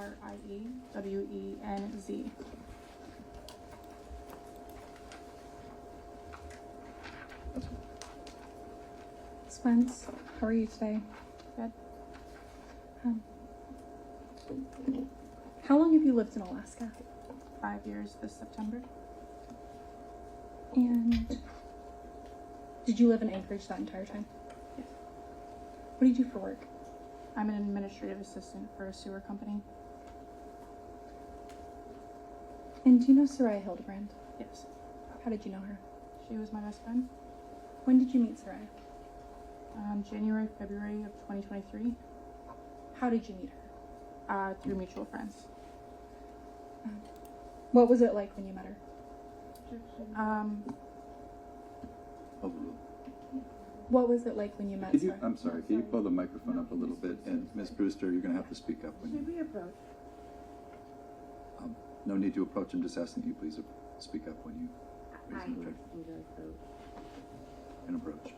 Riewenz. Spence, how are you today? Good. How long have you lived in Alaska? 5 years this September. And did you live in Anchorage that entire time? Yes. What do you do for work? I'm an administrative assistant for a sewer company. And do you know Saria Hildabrand? Yes. How did you know her? She was my best friend. When did you meet Sariah? January, February of 2023. How did you meet her? Through mutual friends. What was it like when you met her? What was it like when you met Sariah? I'm sorry, can you pull the microphone up a little bit? And Ms. Brewster, you're going to have to speak up. Should we approach? No need to approach. I'm just asking you please speak up when you raise an objection. And approach.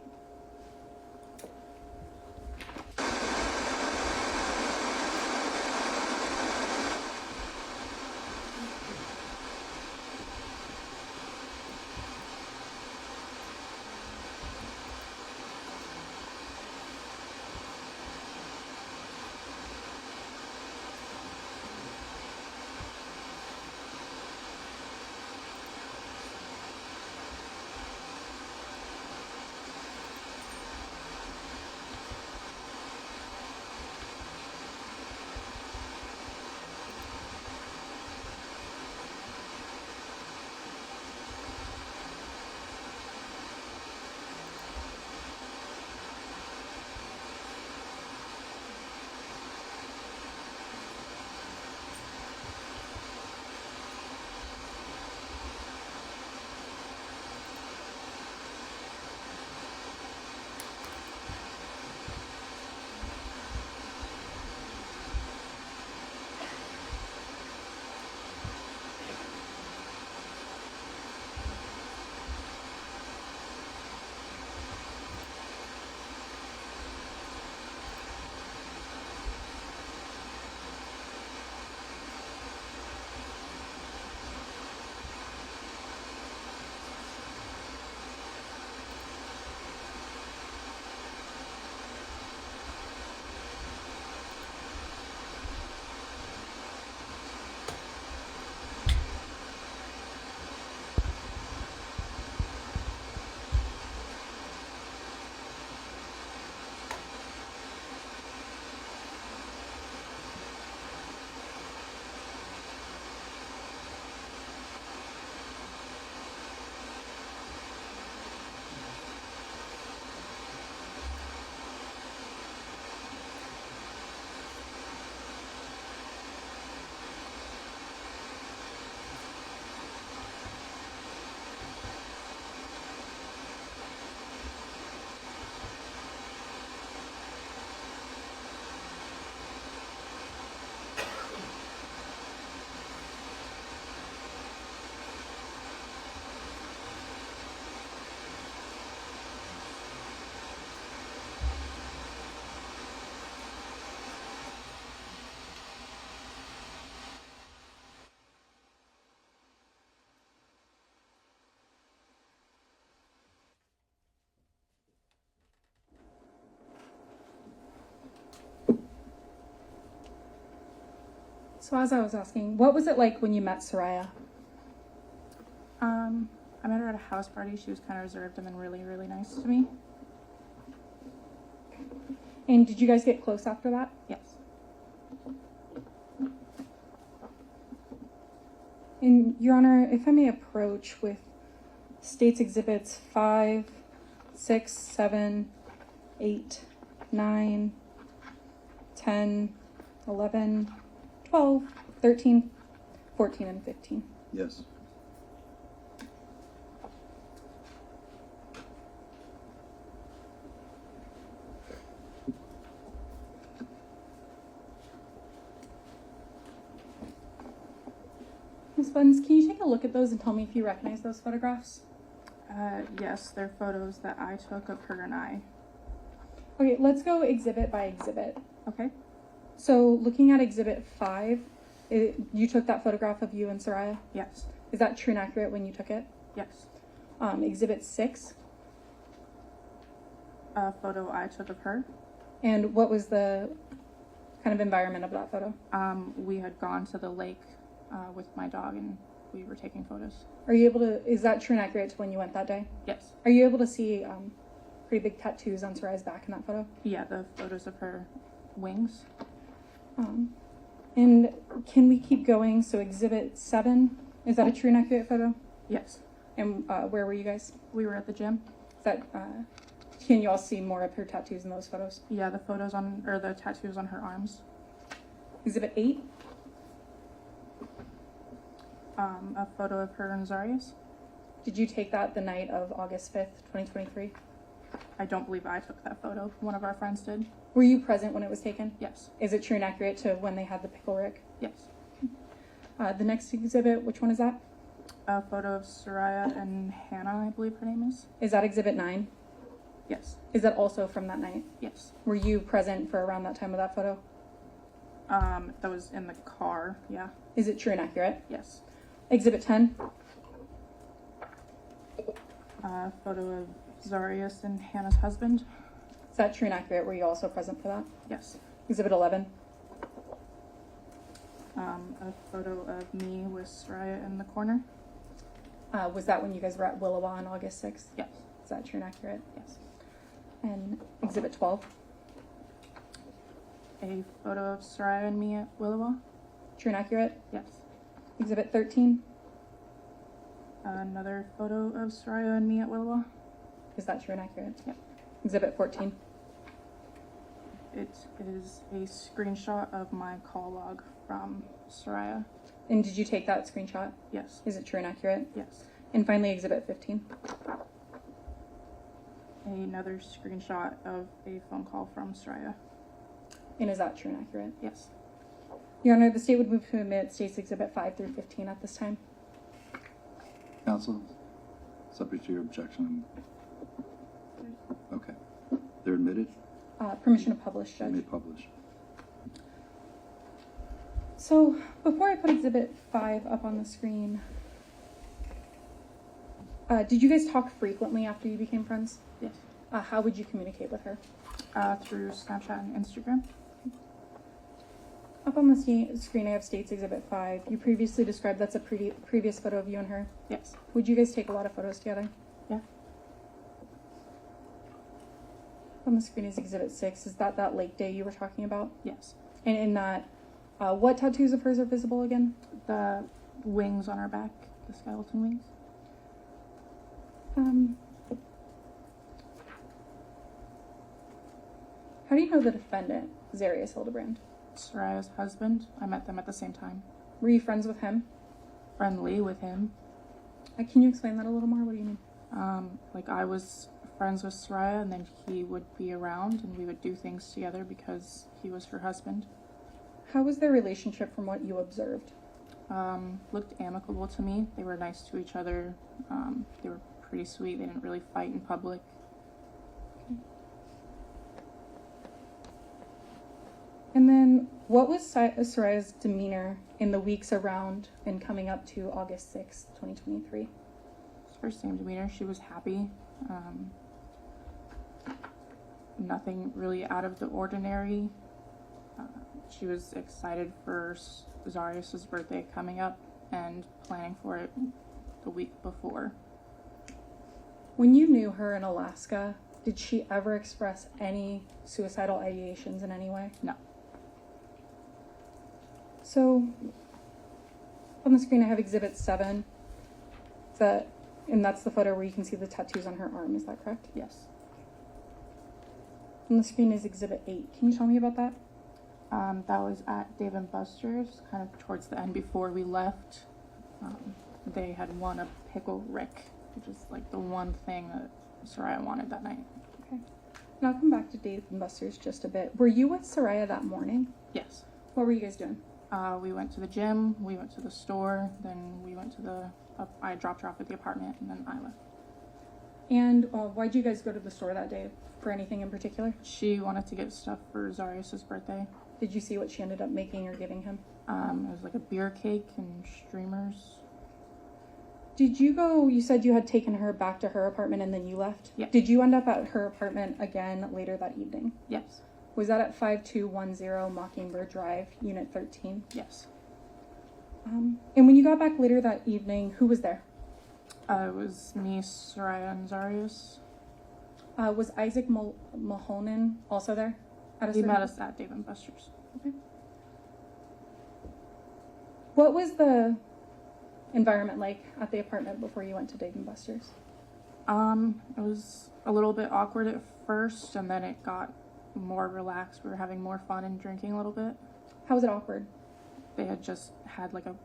So as I was asking, what was it like when you met Sariah? I met her at a house party. She was kind of reserved and then really, really nice to me. And did you guys get close after that? Yes. And Your Honor, if I may approach with State's Exhibits 5, 6, 7, 8, 9, 10, 11, 12, 13, 14, and 15. Yes. Ms. Buttons, can you take a look at those and tell me if you recognize those photographs? Yes, they're photos that I took of her and I. Okay, let's go exhibit by exhibit. Okay. So looking at Exhibit 5, You took that photograph of you and Sariah? Yes. Is that true and accurate when you took it? Yes. Exhibit 6. A photo I took of her. And what was the kind of environment of that photo? We had gone to the lake with my dog and we were taking photos. Are you able to, is that true and accurate to when you went that day? Yes. Are you able to see pretty big tattoos on Sariah's back in that photo? Yeah, the photos of her wings. And can we keep going? So exhibit 7, is that a true and accurate photo? Yes. And where were you guys? We were at the gym. Is that, can you all see more of her tattoos in those photos? Yeah, the tattoos on her arms. Exhibit 8, A photo of her and Zarrius. did you take that the night of August 5th, 2023? I don't believe I took that photo. One of our friends did. Were you present when it was taken? Yes. Is it true and accurate to when they had the pickle rick? Yes. The next exhibit, which one is that? A photo of Sariah and Hannah, I believe her name is. Is that exhibit 9? Yes. Is that also from that night? Yes. Were you present for around that time of that photo? That was in the car. Yeah. Is it true and accurate? Yes. Exhibit 10, A photo of Zarrius and Hannah's husband. is that true and accurate? Were you also present for that? Yes. Exhibit 11, A photo of me with Sariah in the corner. was that when you guys were at Willowa on August 6th? Yes. Is that true and accurate? Yes. And exhibit 12, A photo of Sariah and me at Willowa. true and accurate? Yes. Exhibit 13, Another photo of Sariah and me at Willowa. is that true and accurate? Yep. Exhibit 14, It is a screenshot of my call log from Sariah. and did you take that screenshot? Yes. Is it true and accurate? Yes. And finally, exhibit 15, Another screenshot of a phone call from Sariah. and is that true and accurate? Yes. Your Honor, the state would move to admit states exhibit 5 through 15 at this time. Counsel, subject to your objection. Okay. They're admitted? Permission to publish, They Judge. may publish. So, before I put exhibit 5 up on the screen, did you guys talk frequently after you became friends? Yes. How would you communicate with her? Through Snapchat and Instagram. Up on the screen, I have states exhibit 5. You previously described that's a previous photo of you and her. Yes. Would you guys take a lot of photos together? Yeah. On the screen is exhibit 6. Is that lake day you were talking about? Yes. And in that, what tattoos of hers are visible again? The wings on her back, the skeleton wings. How do you know the defendant, Zarrius Hildabrand? Sariah's husband. I met them at the same time. Were you friends with him? Friendly with him. Can you explain that a little more? What do you mean? Like I was friends with Sariah and then he would be around and we would do things together because he was her husband. How was their relationship from what you observed? Looked amicable to me. They were nice to each other. They were pretty sweet. They didn't really fight in public. And then, what was Sariah's demeanor in the weeks around and coming up to August 6th, 2023? It's her same demeanor. She was happy. Nothing really out of the ordinary. She was excited for Zarrius' birthday coming up and planning for it the week before. When you knew her in Alaska, did she ever express any suicidal ideations in any way? No. So, on the screen I have exhibit 7. And that's the photo where you can see the tattoos on her arm, is that correct? Yes. On the screen is exhibit 8. Can you tell me about that? That was at Dave & Buster's, kind of towards the end before we left. They had won a pickle rick, which is like the one thing that Sariah wanted that night. Okay. And I'll come back to Dave & Buster's just a bit. Were you with Sariah that morning? Yes. What were you guys doing? We went to the gym, we went to the store, then we went to I dropped her off at the apartment, and then I left. And why'd you guys go to the store that day? For anything in particular? She wanted to get stuff for Zarrius' birthday. Did you see what she ended up making or giving him? It was like a beer cake and streamers. Did you go, you said you had taken her back to her apartment and then you left? Yeah. Did you end up at her apartment again later that evening? Yes. Was that at 5210 Mockingbird Drive, Unit 13? Yes. And when you got back later that evening, who was there? It was me, Sariah, and Zarrius. Was Isaac Mahonen also there? He met us at Dave & Buster's. Okay. What was the environment like at the apartment before you went to Dave & Buster's? It was a little bit awkward at first, and then it got more relaxed. We were having more fun and drinking a little bit. How was it awkward? They had just had like a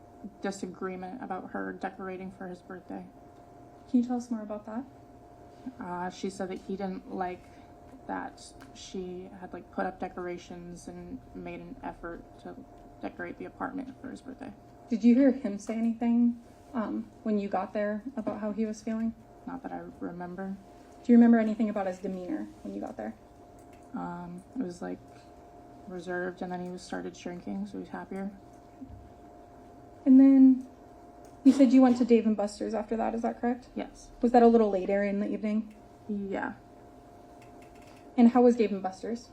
disagreement about her decorating for his birthday. Can you tell us more about that? She said that he didn't like that she had like put up decorations and made an effort to decorate the apartment for his birthday. Did you hear him say anything when you got there about how he was feeling? Not that I remember. Do you remember anything about his demeanor when you got there? It was like reserved, and then he started shrinking, so he was happier. And then you said you went to Dave & Buster's after that, is that correct? Yes. Was that a little later in the evening? Yeah. And how was Dave & Buster's?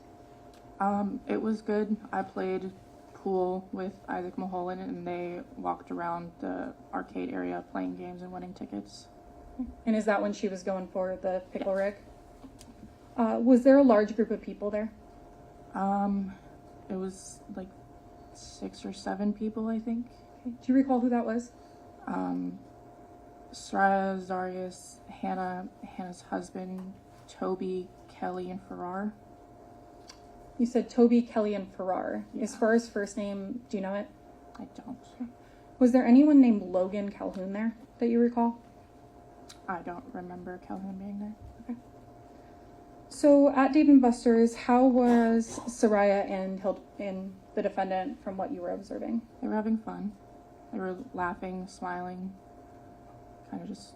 It was good. I played pool with Isaac Mulholland, and they walked around the arcade area playing games and winning tickets. And is that when she was going for the pickle rig? Was there a large group of people there? It was like 6 or 7 people, I think. Okay. Do you recall who that was? Sariah, Zarrius, Hannah's husband, Toby, Kelly, and Farrar. You said Toby, Kelly, and Farrar. Yeah. Is Farrar's first name, do you know it? I don't. Was there anyone named Logan Calhoun there that you recall? I don't remember Calhoun being there. Okay. So at Dave & Buster's, how was Sariah and the defendant from what you were observing? They were having fun. They were laughing, smiling, kind of just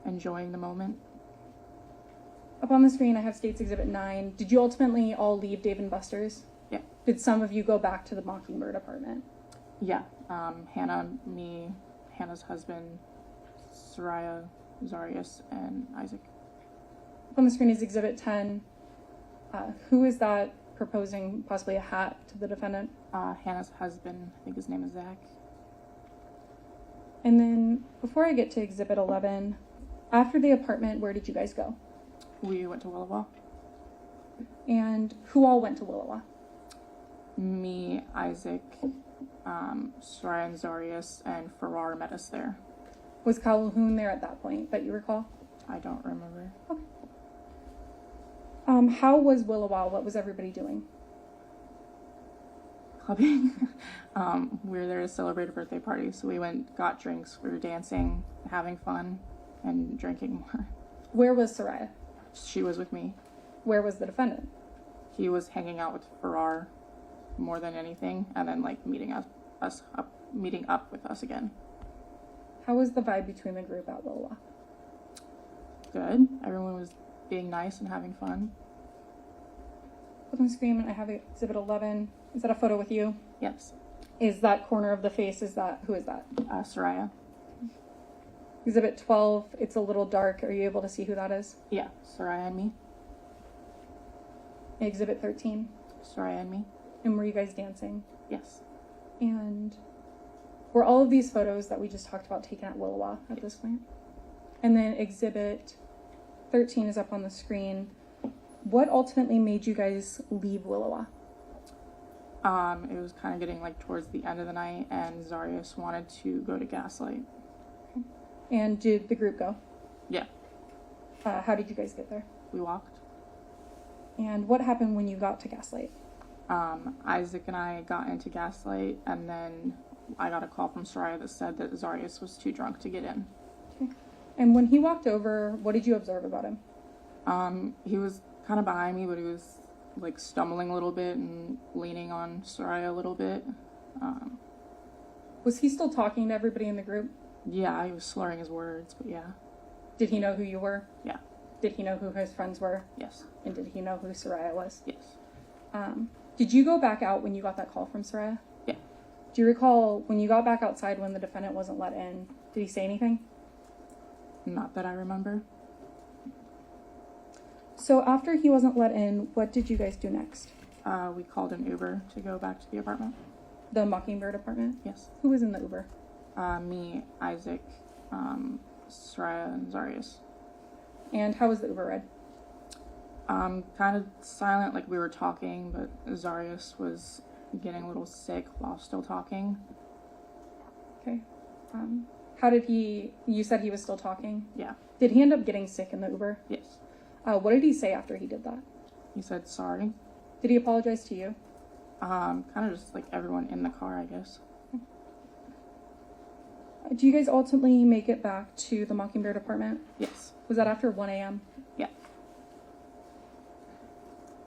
enjoying the moment. Up on the screen, I have State's Exhibit 9. Did you ultimately all leave Dave & Buster's? Yeah. Did some of you go back to the Mockingbird apartment? Yeah. Hannah, me, Hannah's husband, Sariah, Zarrius, and Isaac. Up on the screen is Exhibit 10. Who is that proposing possibly a hat to the defendant? Hannah's husband, I think his name is Zach. And then, before I get to Exhibit 11, after the apartment, where did you guys go? We went to Willowa. And who all went to Willowa? Me, Isaac, Sariah and Zarrius, and Farrar met us there. Was Calhoun there at that point that you recall? I don't remember. Okay. How was Willowa? What was everybody doing? Clubbing. We were there to celebrate a birthday party, so we got drinks, we were dancing, having fun, and drinking more. Where was Sariah? She was with me. Where was the defendant? He was hanging out with Farrar more than anything, and then like meeting up with us again. How was the vibe between the group at Willowa? Good. Everyone was being nice and having fun. Up on the screen, I have Exhibit 11. Is that a photo with you? Yes. Is that corner of the face, who is that? Sariah. Exhibit 12, it's a little dark. Are you able to see who that is? Yeah. Sariah and me. Exhibit 13. Sariah and me. And were you guys dancing? Yes. And were all of these photos that we just talked about taken at Willowa at this point? And then Exhibit 13 is up on the screen. What ultimately made you guys leave Willowa? It was kind of getting like towards the end of the night, and Zarrius wanted to go to Gaslight. And did the group go? Yeah. How did you guys get there? We walked. And what happened when you got to Gaslight? Isaac and I got into Gaslight, and then I got a call from Sariah that said that Zarrius was too drunk to get in. Okay. And when he walked over, what did you observe about him? He was kind of behind me, but he was like stumbling a little bit and leaning on Sariah a little bit. Was he still talking to everybody in the group? Yeah, he was slurring his words, but yeah. Did he know who you were? Yeah. Did he know who his friends were? Yes. And did he know who Sariah was? Yes. Did you go back out when you got that call from Sariah? Yeah. Do you recall when you got back outside when the defendant wasn't let in, did he say anything? Not that I remember. So after he wasn't let in, what did you guys do next? We called an Uber to go back to the apartment. The Mockingbird apartment? Yes. Who was in the Uber? Me, Isaac, Sariah, and Zarrius. And how was the Uber ride? Kind of silent, like we were talking, but Zarrius was getting a little sick while still talking. Okay. How did you said he was still talking? Yeah. Did he end up getting sick in the Uber? Yes. What did he say after he did that? He said sorry. Did he apologize to you? Kind of just like everyone in the car, I guess. Do you guys ultimately make it back to the Mockingbird apartment? Yes. Was that after 1 a.m.? Yeah.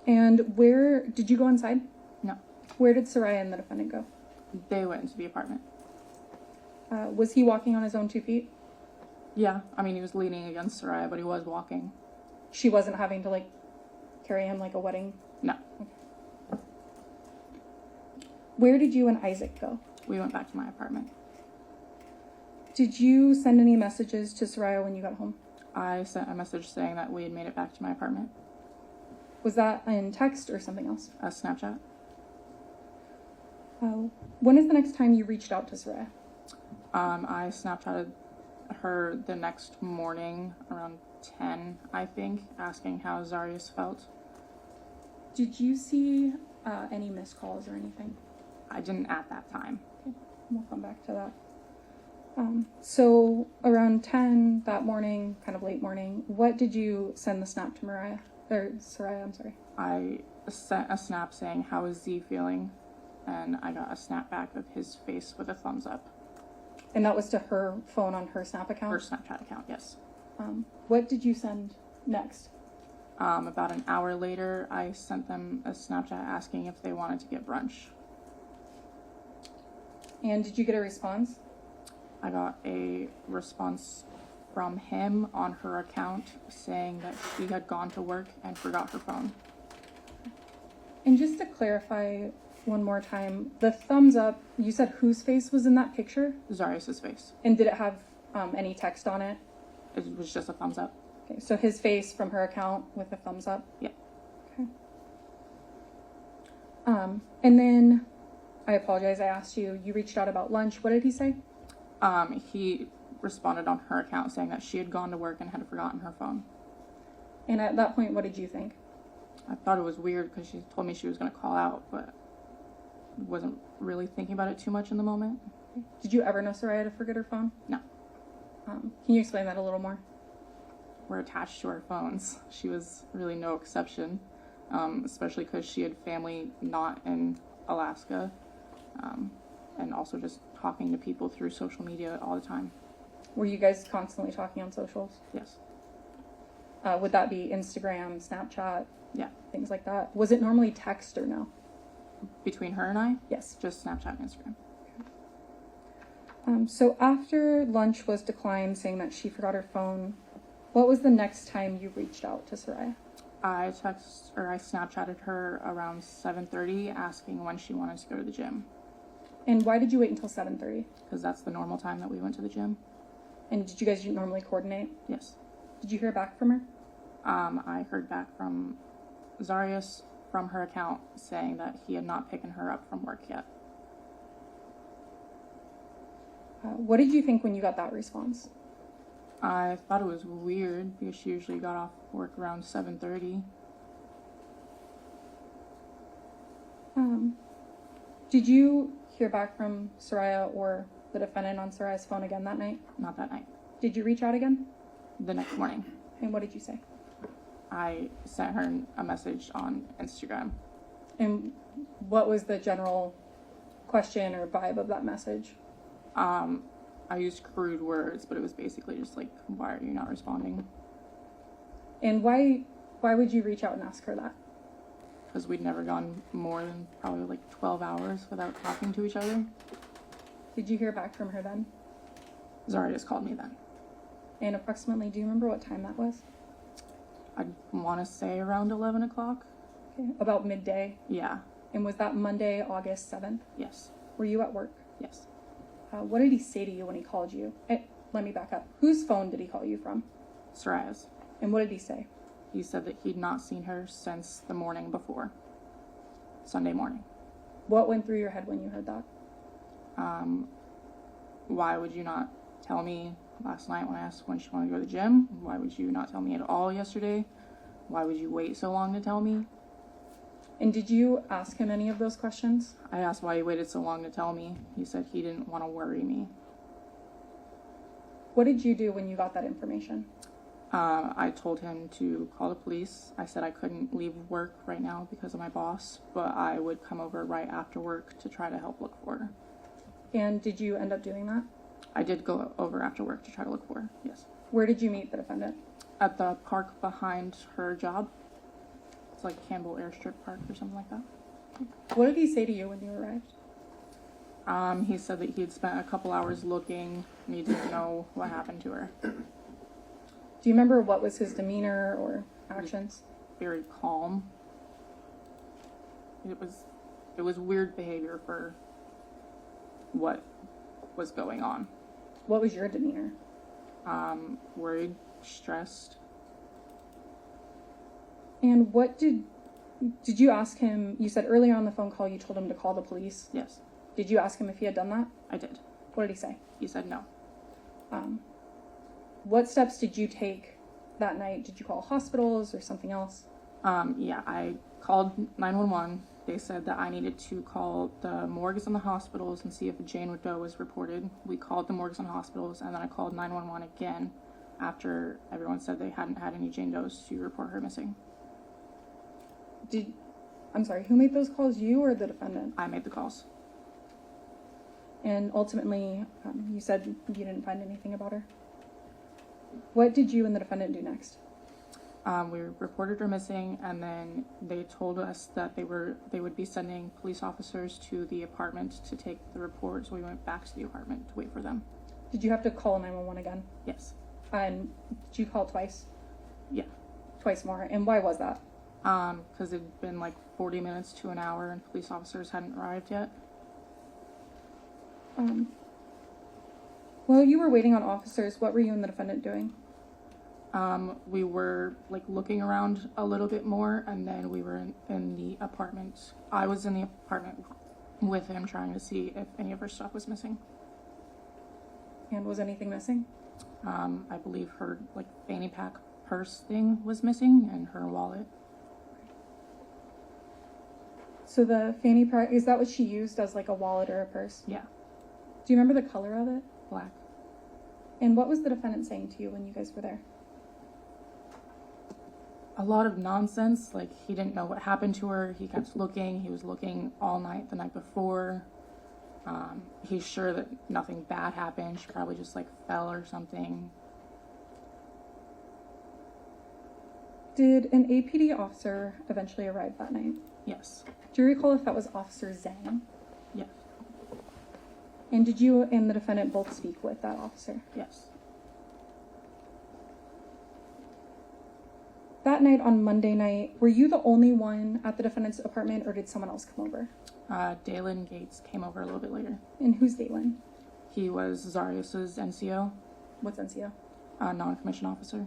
And where did you go inside? No. Where did Sariah and the defendant go? They went into the apartment. Was he walking on his own 2 feet? Yeah. I mean, he was leaning against Sariah, but he was walking. She wasn't having to carry him like a wedding? No. Okay. Where did you and Isaac go? We went back to my apartment. Did you send any messages to Sariah when you got home? I sent a message saying that we had made it back to my apartment. Was that in text or something else? A Snapchat. When is the next time you reached out to Sariah? I Snapchatted her the next morning around 10, I think, asking how Zarrius felt. Did you see any missed calls or anything? I didn't at that time. Okay, we'll come back to that. So around 10 that morning, kind of late morning, what did you send the snap to Sariah, I'm sorry. I sent a snap saying, how is Z feeling? And I got a snap back of his face with a thumbs up. And that was to her phone on her Snap account? Her Snapchat account, yes. What did you send next? About an hour later, I sent them a Snapchat asking if they wanted to get brunch. And did you get a response? I got a response from him on her account saying that she had gone to work and forgot her phone. And just to clarify one more time, the thumbs up, you said whose face was in that picture? Zarrius' face. And did it have any text on it? It was just a thumbs up. Okay, so his face from her account with a thumbs up? Yeah. Okay. And then, I apologize, I asked you, you reached out about lunch. What did he say? He responded on her account saying that she had gone to work and had forgotten her phone. And at that point, what did you think? I thought it was weird because she told me she was going to call out, but wasn't really thinking about it too much in the moment. Did you ever know Sariah to forget her phone? No. Can you explain that a little more? We're attached to our phones. She was really no exception, especially because she had family not in Alaska, and also just talking to people through social media all the time. Were you guys constantly talking on socials? Yes. Would that be Instagram, Snapchat? Yeah. Things like that. Was it normally text or no? Between her and I? Yes. Just Snapchat and Instagram. So after lunch was declined, saying that she forgot her phone, what was the next time you reached out to Sariah? I Snapchatted her around 7:30 asking when she wanted to go to the gym. And why did you wait until 7:30? Because that's the normal time that we went to the gym. And did you guys normally coordinate? Yes. Did you hear back from her? I heard back from Zarrius from her account saying that he had not picked her up from work yet. What did you think when you got that response? I thought it was weird because she usually got off work around 7:30. Did you hear back from Sariah or the defendant on Sariah's phone again that night? Not that night. Did you reach out again? The next morning. And what did you say? I sent her a message on Instagram. And what was the general question or vibe of that message? I used crude words, but it was basically just like, why are you not responding? And why would you reach out and ask her that? Because we'd never gone more than probably like 12 hours without talking to each other. Did you hear back from her then? Zarrius called me then. And approximately, do you remember what time that was? I want to say around 11 o'clock. Okay, about midday. Yeah. And was that Monday, August 7th? Yes. Were you at work? Yes. What did he say to you when he called you? Let me back up. Whose phone did he call you from? Sariah's. And what did he say? He said that he'd not seen her since the morning before. Sunday morning. What went through your head when you heard that? Why would you not tell me last night when I asked when she wanted to go to the gym? Why would you not tell me at all yesterday? Why would you wait so long to tell me? And did you ask him any of those questions? I asked why he waited so long to tell me. He said he didn't want to worry me. What did you do when you got that information? I told him to call the police. I said I couldn't leave work right now because of my boss, but I would come over right after work to try to help look for her. And did you end up doing that? I did go over after work to try to look for her, yes. Where did you meet the defendant? At the park behind her job. It's like Campbell Airstrip Park or something like that. What did he say to you when you arrived? He said that he'd spent a couple hours looking and he didn't know what happened to her. Do you remember what was his demeanor or actions? Very calm. It was weird behavior for what was going on. What was your demeanor? Worried, stressed. And what did you ask him? You said earlier on the phone call you told him to call the police. Yes, Did you ask him if he had done that? I did. What did he say? He said no. What steps did you take that night? Did you call hospitals or something else? Yeah, I called 911. They said that I needed to call the morgues and the hospitals and see if a Jane Doe was reported. We called the morgues and hospitals, and then I called 911 again after everyone said they hadn't had any Jane Does to report her missing. I'm sorry, who made those calls, you or the defendant? I made the calls. And ultimately, you said you didn't find anything about her. What did you and the defendant do next? We reported her missing, and then they told us that they would be sending police officers to the apartment to take the report, so we went back to the apartment to wait for them. Did you have to call 911 again? Yes. And did you call twice? Yeah. Twice more. And why was that? Because it'd been like 40 minutes to an hour and police officers hadn't arrived yet. While you were waiting on officers, what were you and the defendant doing? We were like looking around a little bit more, and then we were in the apartment. I was in the apartment with him trying to see if any of her stuff was missing. And was anything missing? I believe her like fanny pack purse thing was missing and her wallet. So the fanny pack, is that what she used as like a wallet or a purse? Yeah. Do you remember the color of it? Black. And what was the defendant saying to you when you guys were there? A lot of nonsense, like he didn't know what happened to her. He kept looking. He was looking all night the night before. He's sure that nothing bad happened. She probably just like fell or something. Did an APD officer eventually arrive that night? Yes. Do you recall if that was Officer Zhang? Yes. And did you and the defendant both speak with that officer? Yes. That night on Monday night, were you the only one at the defendant's apartment, or did someone else come over? Dalen Gates came over a little bit later. And who's Dalen? He was Zarrius's NCO, What's NCO? non-commissioned officer.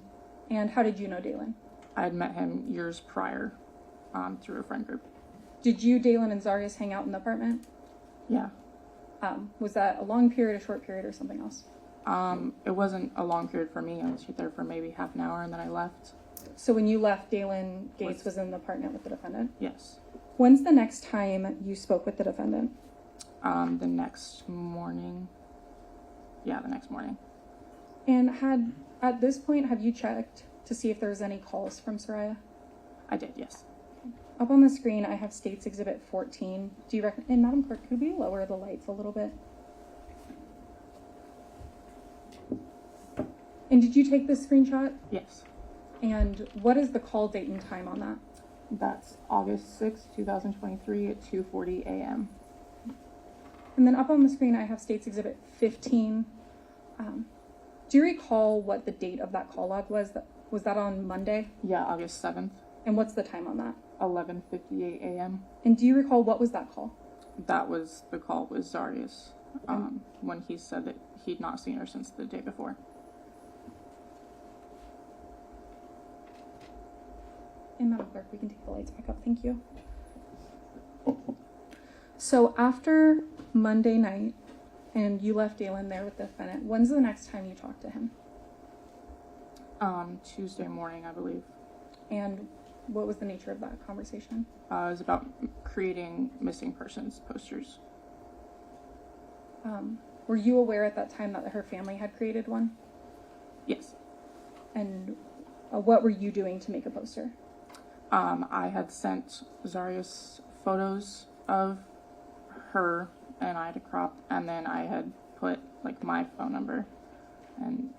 And how did you know Dalen? I had met him years prior through a friend group. Did you, Dalen, and Zarrius hang out in the apartment? Yeah. Was that a long period, a short period, or something else? It wasn't a long period for me. I was there for maybe half an hour and then I left. So when you left, Dalen Gates was in the apartment with the defendant? Yes. When's the next time you spoke with the defendant? The next morning. Yeah, the next morning. And at this point, have you checked to see if there was any calls from Sariah? I did, yes. Up on the screen, I have States Exhibit 14. Do you reckon, and Madam Clerk, could we lower the lights a little bit? And did you take this screenshot? Yes. And what is the call date and time on that? That's August 6th, 2023 at 2:40 a.m. And then up on the screen, I have States Exhibit 15. Do you recall what the date of that call log was? Was that on Monday? Yeah, August 7th, And what's the time on that? 11:58 a.m. And do you recall what was that call? That was the call with Zarrius. when he said that he'd not seen her since the day before. And Madam Clerk, we can take the lights back up. Thank you. So after Monday night, and you left Dalen there with the defendant, when's the next time you talked to him? Tuesday morning, I believe. And what was the nature of that conversation? It was about creating missing persons posters. Were you aware at that time that her family had created one? Yes. And what were you doing to make a poster? I had sent Zarrius photos of her, and I had cropped, and then I had put like my phone number and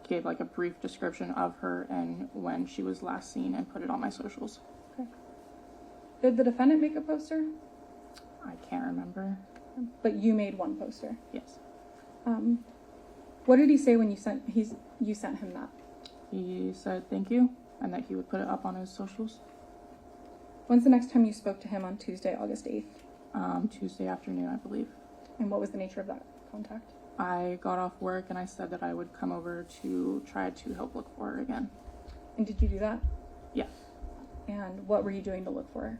gave like a brief description of her and when she was last seen and put it on my socials. Okay. Did the defendant make a poster? I can't remember. But you made one poster. Yes. What did he say when you sent him that? He said thank you and that he would put it up on his socials. When's the next time you spoke to him on Tuesday, August 8th? Tuesday afternoon, I believe. And what was the nature of that contact? I got off work and I said that I would come over to try to help look for her again. And did you do that? Yeah. And what were you doing to look for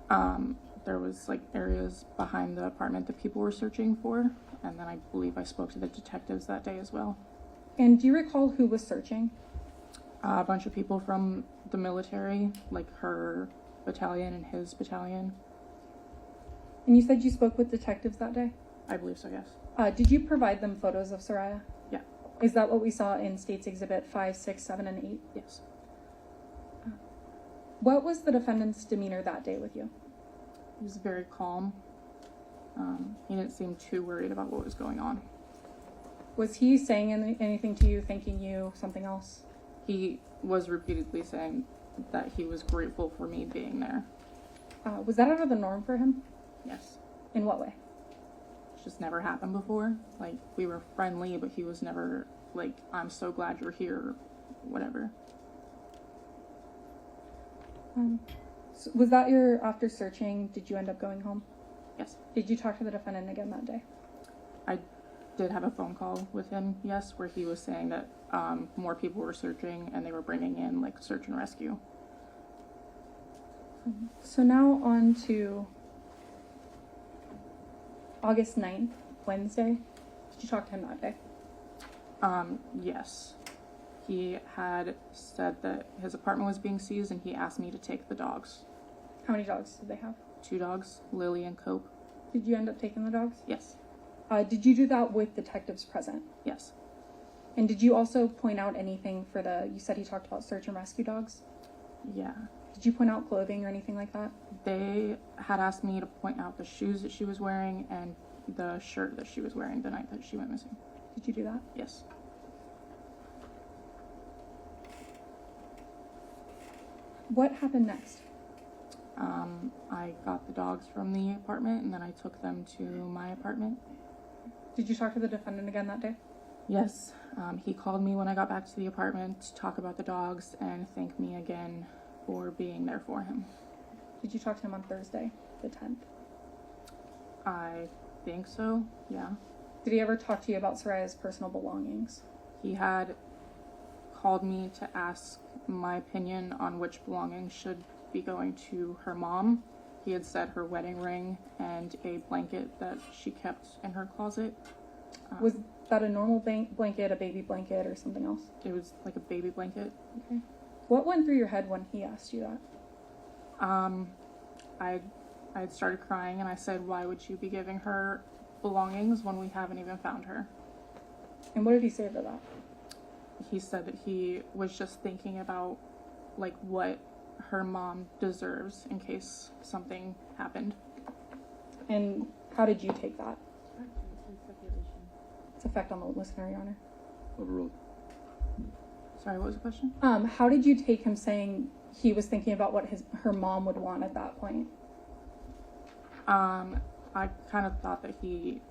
her? There was like areas behind the apartment that people were searching for, and then I believe I spoke to the detectives that day as well. And do you recall who was searching? A bunch of people from the military, like her battalion and his battalion. And you said you spoke with detectives that day? I believe so, yes. Did you provide them photos of Sariah? Yeah. Is that what we saw in States Exhibit 5, 6, 7, and 8? Yes. What was the defendant's demeanor that day with you? He was very calm. He didn't seem too worried about what was going on. Was he saying anything to you, thanking you, something else? He was repeatedly saying that he was grateful for me being there. Was that out of the norm for him? Yes. In what way? It's just never happened before. Like, we were friendly, but he was never like, I'm so glad you're here, or whatever. So was that your, after searching, did you end up going home? Yes. Did you talk to the defendant again that day? I did have a phone call with him, yes, where he was saying that more people were searching and they were bringing in like search and rescue. So now on to August 9th, Wednesday. Did you talk to him that day? Yes. He had said that his apartment was being seized and he asked me to take the dogs. How many dogs did they have? 2 dogs, Lily and Cope. Did you end up taking the dogs? Yes. Did you do that with detectives present? Yes. And did you also point out anything for you said he talked about search and rescue dogs? Yeah. Did you point out clothing or anything like that? They had asked me to point out the shoes that she was wearing and the shirt that she was wearing the night that she went missing. Did you do that? Yes. What happened next? I got the dogs from the apartment and then I took them to my apartment. Did you talk to the defendant again that day? Yes. He called me when I got back to the apartment to talk about the dogs and thank me again for being there for him. Did you talk to him on Thursday, the 10th? I think so, yeah. Did he ever talk to you about Sariah's personal belongings? He had called me to ask my opinion on which belongings should be going to her mom. He had said her wedding ring and a blanket that she kept in her closet. Was that a normal blanket, a baby blanket, or something else? It was like a baby blanket. Okay. What went through your head when he asked you that? I had started crying and I said, why would you be giving her belongings when we haven't even found her? And what did he say to that? He said that he was just thinking about like what her mom deserves in case something happened. And how did you take that? Its effect on the listener, Your Honor. Overruled. Sorry, what was the question? How did you take him saying he was thinking about what her mom would want at that point? I kind of thought that he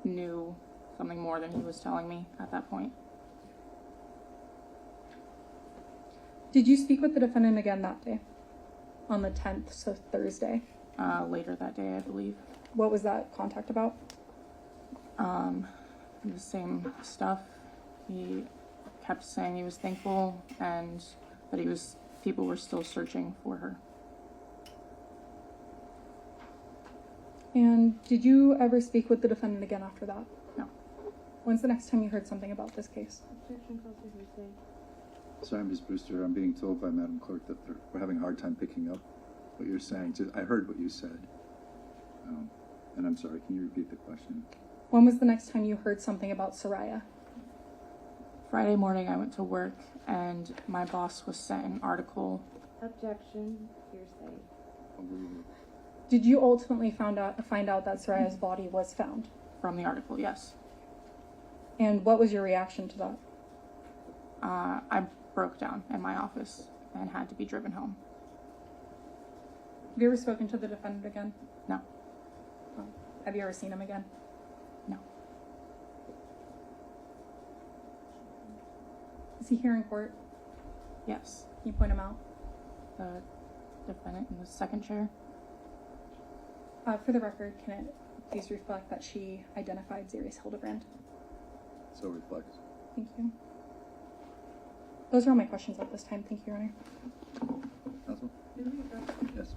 knew something more than he was telling me at that point. Did you speak with the defendant again that day? On the 10th, so Thursday. Later that day, I believe. What was that contact about? The same stuff. He kept saying he was thankful and that people were still searching for her. And did you ever speak with the defendant again after that? No. When's the next time you heard something about this case? Sorry, Ms. Brewster, I'm being told by Madam Clerk that we're having a hard time picking up what you're saying. I heard what you said. And I'm sorry, can you repeat the question? When was the next time you heard something about Sariah? Friday morning I went to work and my boss was sent an article. Objection, hearsay. Did you ultimately find out that Sariah's body was found? From the article, yes. And what was your reaction to that? I broke down in my office and had to be driven home. Have you ever spoken to the defendant again? No. Have you ever seen him again? No. Is he here in court? Yes. Can you point him out? The defendant in the second chair. For the record, can it please reflect that she identified Zarrius Hildabrand? So reflects. Thank you. Those are all my questions at this time. Thank you, Your Honor. Counsel? Yes.